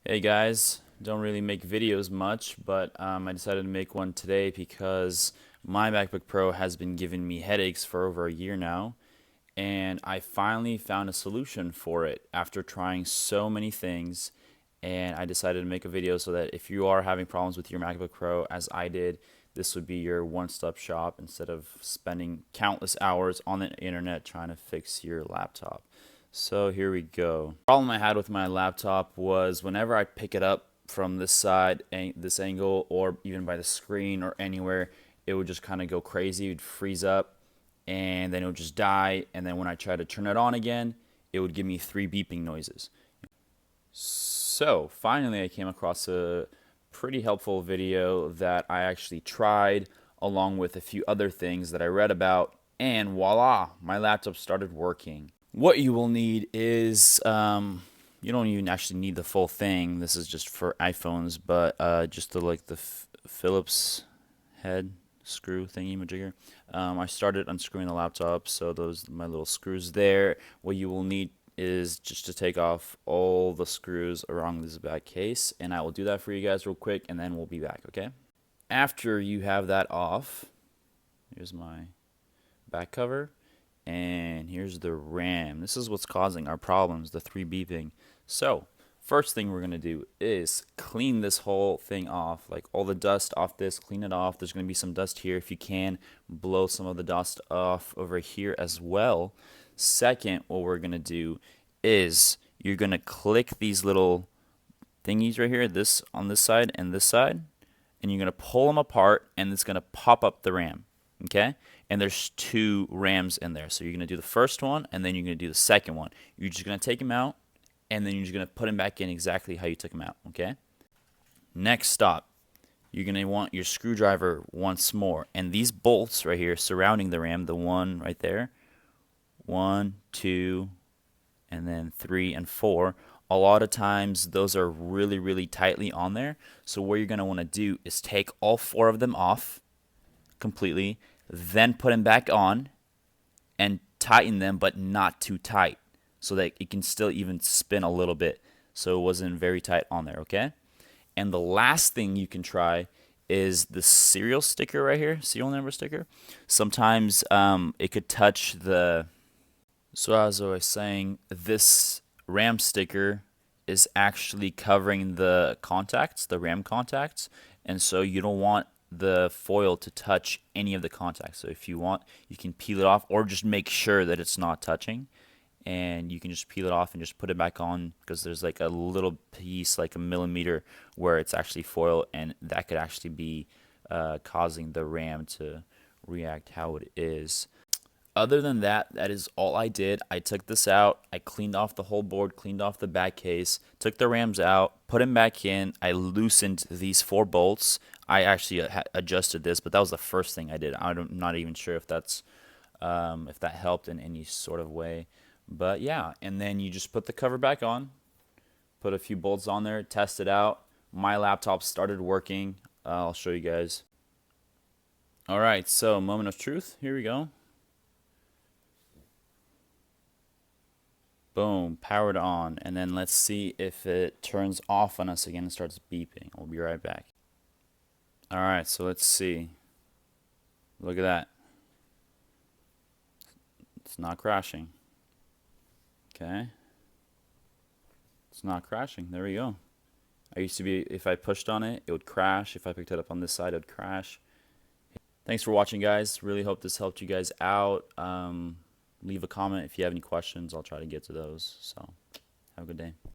Hey guys, don't really make videos much, but I decided to make one today because my MacBook Pro has been giving me headaches for over a year now, and I finally found a solution for it after trying so many things. And I decided to make a video so that if you are having problems with your MacBook Pro, as I did, this would be your one-stop shop instead of spending countless hours on the internet trying to fix your laptop. So here we go. The problem I had with my laptop was whenever I pick it up from this side, this angle, or even by the screen or anywhere, it would just kind of go crazy. It would freeze up, and then it would just die. And then when I tried to turn it on again, it would give me three beeping noises. So finally, I came across a pretty helpful video that I actually tried, along with a few other things that I read about, and voila, my laptop started working. What you will need is you don't even actually need the full thing. This is just for iPhones, but just the Phillips head screw thingy majigger. I started unscrewing the laptop, so those my little screws there. What you will need is just to take off all the screws around this back case, and I will do that for you guys real quick, and then we'll be back. Okay? After you have that off, here's my back cover. And here's the RAM. This is what's causing our problems, the three beeping. So, first thing we're going to do is clean this whole thing off. Like all the dust off this, clean it off. There's going to be some dust here. If you can, blow some of the dust off over here as well. Second, what we're going to do is you're going to click these little thingies right here, this on this side and this side, and you're going to pull them apart, and it's going to pop up the RAM. Okay? And there's two RAMs in there. So you're going to do the first one, and then you're going to do the second one. You're just going to take them out, and then you're just going to put them back in exactly how you took them out. Okay? Next stop, you're going to want your screwdriver once more. And these bolts right here surrounding the RAM, the one right there, 1, 2, and then 3 and 4, a lot of times those are really, really tightly on there. So what you're going to want to do is take all 4 of them off completely, then put them back on and tighten them, but not too tight, so that it can still even spin a little bit, so it wasn't very tight on there. Okay? And the last thing you can try is the serial sticker right here, serial number sticker. Sometimes it could touch the, so as I was saying, this RAM sticker is actually covering the contacts, the RAM contacts, and so you don't want the foil to touch any of the contacts. So if you want, you can peel it off, or just make sure that it's not touching, and you can just peel it off and just put it back on, because there's like a little piece, like a millimeter, where it's actually foil, and that could actually be causing the RAM to react how it is. Other than that, that is all I did. I took this out, I cleaned off the whole board, cleaned off the back case, took the RAMs out, put them back in. I loosened these 4 bolts. I actually adjusted this, but that was the first thing I did. I'm not even sure if that helped in any sort of way. But yeah, and then you just put the cover back on, put a few bolts on there, test it out. My laptop started working. I'll show you guys. All right, so moment of truth. Here we go. Boom, powered on. And then let's see if it turns off on us again and starts beeping. We'll be right back. Alright, so let's see. Look at that. It's not crashing. Okay. It's not crashing. There we go. I used to be, if I pushed on it, it would crash. If I picked it up on this side, it would crash. Thanks for watching, guys. Really hope this helped you guys out. Leave a comment if you have any questions. I'll try to get to those. So, have a good day.